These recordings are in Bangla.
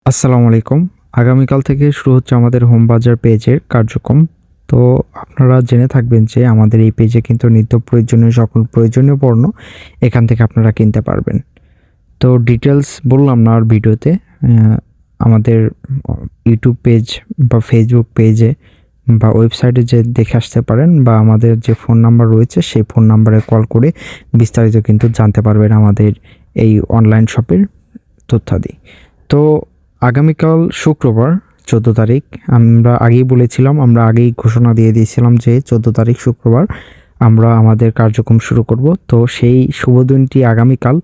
আসসালামু আলাইকুম। আগামীকাল থেকে শুরু হচ্ছে আমাদের হোম বাজার পেজের কার্যক্রম। তো আপনারা জেনে থাকবেন যে আমাদের এই পেজে কিন্তু নিত্য প্রয়োজনীয় সকল প্রয়োজনীয় পণ্য এখান থেকে আপনারা কিনতে পারবেন। তো ডিটেইলস বললাম না আর ভিডিওতে। আমাদের ইউটিউব পেজ বা ফেসবুক পেজে বা ওয়েবসাইটে যে দেখে আসতে পারেন বা আমাদের যে ফোন নাম্বার রয়েছে সেই ফোন নাম্বারে কল করে বিস্তারিত কিন্তু জানতে পারবেন আমাদের এই অনলাইন শপের তথ্যাদি। তো আগামীকাল শুক্রবার 14 তারিখ আমরা আগেই বলেছিলাম, আমরা আগেই ঘোষণা দিয়ে দিয়েছিলাম যে 14 তারিখ শুক্রবার আমরা আমাদের কার্যক্রম শুরু করব। তো সেই শুভ দিনটি আগামীকাল।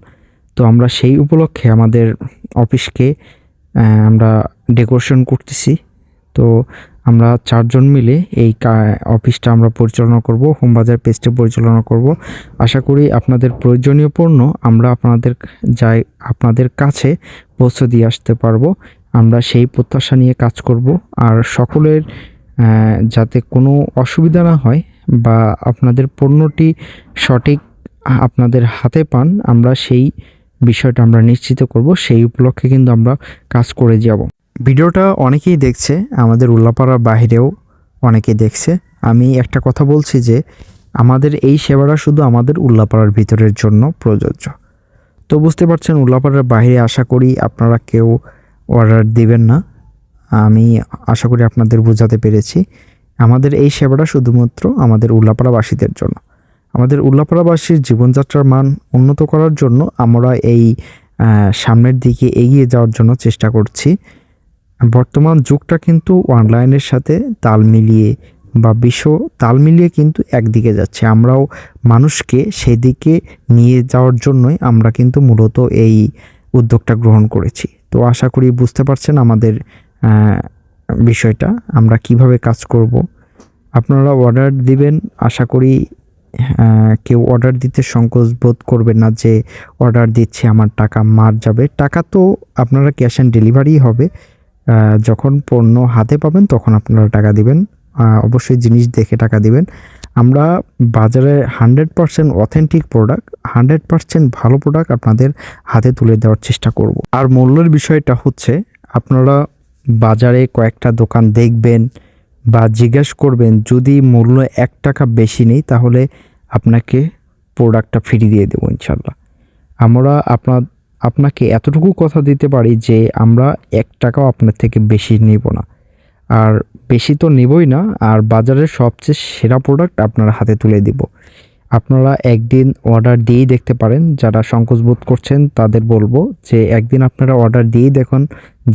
তো আমরা সেই উপলক্ষে আমাদের অফিসকে আমরা ডেকোরেশন করতেছি। তো আমরা 4 জন মিলে এই অফিসটা আমরা পরিচালনা করব, হোম বাজার পেজটা পরিচালনা করব। আশা করি আপনাদের প্রয়োজনীয় পণ্য আমরা আপনাদের কাছে পৌঁছে দিয়ে আসতে পারবো। আমরা সেই প্রত্যাশা নিয়ে কাজ করব। আর সকলের যাতে কোনো অসুবিধা না হয় বা আপনাদের পণ্যটি সঠিক আপনাদের হাতে পান, আমরা সেই বিষয়টা আমরা নিশ্চিত করব। সেই উপলক্ষে কিন্তু আমরা কাজ করে যাব। ভিডিওটা অনেকেই দেখছে, আমাদের উল্লাপাড়ার বাইরেও অনেকেই দেখছে। আমি একটা কথা বলছি যে আমাদের এই সেবাটা শুধু আমাদের উল্লাপাড়ার ভিতরের জন্য প্রযোজ্য। তো বুঝতে পারছেন, উল্লাপাড়ার বাইরে আশা করি আপনারা কেউ অর্ডার দিবেন না। আমি আশা করি আপনাদের বোঝাতে পেরেছি। আমাদের এই সেবাটা শুধুমাত্র আমাদের উল্লাপাড়াবাসীদের জন্য। আমাদের উল্লাপাড়াবাসীর জীবনযাত্রার মান উন্নত করার জন্য আমরা এই সামনের দিকে এগিয়ে যাওয়ার জন্য চেষ্টা করছি। বর্তমান যুগটা কিন্তু অনলাইনের সাথে তাল মিলিয়ে বা বিশ্ব তাল মিলিয়ে কিন্তু একদিকে যাচ্ছে। আমরাও মানুষকে সেদিকে নিয়ে যাওয়ার জন্যই আমরা কিন্তু মূলত এই উদ্যোগটা গ্রহণ করেছি। তো আশা করি বুঝতে পারছেন আমাদের বিষয়টা, আমরা কিভাবে কাজ করব। আপনারা অর্ডার দিবেন, আশা করি কেউ অর্ডার দিতে সংকোচ বোধ করবেন না যে অর্ডার দিচ্ছি আমার টাকা মার যাবে। টাকা তো আপনারা ক্যাশ অন ডেলিভারি হবে। যখন পণ্য হাতে পাবেন তখন আপনারা টাকা দিবেন। অবশ্যই জিনিস দেখে টাকা দিবেন। আমরা বাজারে 100% অথেন্টিক প্রোডাক্ট, 100% ভালো প্রোডাক্ট আপনাদের হাতে তুলে দেওয়ার চেষ্টা করব। আর মূল্যের বিষয়টা হচ্ছে, আপনারা বাজারে কয়েকটা দোকান দেখবেন বা জিজ্ঞেস করবেন, যদি মূল্য 1 টাকা বেশি নেই তাহলে আপনাকে প্রোডাক্টটা ফ্রি দিয়ে দেবো ইনশাল্লাহ। আমরা আপনাকে এতটুকু কথা দিতে পারি যে আমরা 1 টাকাও আপনার থেকে বেশি নেব না। আর বেশি তো নেবই না, আর বাজারের সবচেয়ে সেরা প্রোডাক্ট আপনার হাতে তুলে দিব। আপনারা একদিন অর্ডার দিয়েই দেখতে পারেন। যারা সংকোচ বোধ করছেন তাদের বলবো যে একদিন আপনারা অর্ডার দিয়েই দেখুন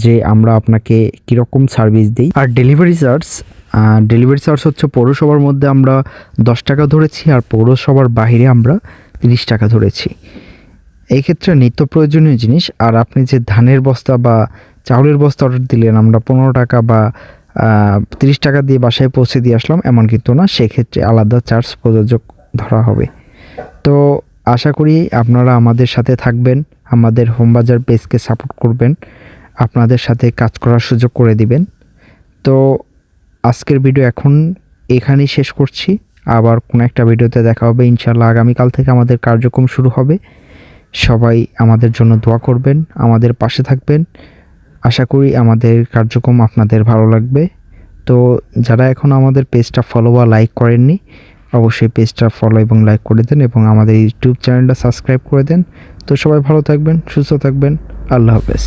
যে আমরা আপনাকে কীরকম সার্ভিস দিই। আর ডেলিভারি চার্জ হচ্ছে পৌরসভার মধ্যে আমরা 10 টাকা ধরেছি, আর পৌরসভার বাইরে আমরা 30 টাকা ধরেছি। এই ক্ষেত্রে নিত্য প্রয়োজনীয় জিনিস, আর আপনি যে ধানের বস্তা বা চাউলের বস্তা অর্ডার দিলেন, আমরা 15 টাকা বা 30 টাকা দিয়ে বাসায় পৌঁছে দিয়ে আসলাম, এমন কিন্তু না। সেক্ষেত্রে আলাদা চার্জ প্রযোজ্য ধরা হবে। তো আশা করি আপনারা আমাদের সাথে থাকবেন, আমাদের হোম বাজার পেজকে সাপোর্ট করবেন, আপনাদের সাথে কাজ করার সুযোগ করে দিবেন। তো আজকের ভিডিও এখন এখানেই শেষ করছি। আবার কোনো একটা ভিডিওতে দেখা হবে ইনশাল্লাহ। আগামীকাল থেকে আমাদের কার্যক্রম শুরু হবে। সবাই আমাদের জন্য দোয়া করবেন, আমাদের পাশে থাকবেন। আশা করি আমাদের কার্যক্রম আপনাদের ভালো লাগবে। তো যারা এখন আমাদের পেজটা ফলো বা লাইক করেননি, অবশ্যই পেজটা ফলো এবং লাইক করে দেন এবং আমাদের ইউটিউব চ্যানেলটা সাবস্ক্রাইব করে দেন। তো সবাই ভালো থাকবেন, সুস্থ থাকবেন। আল্লাহ হাফেজ।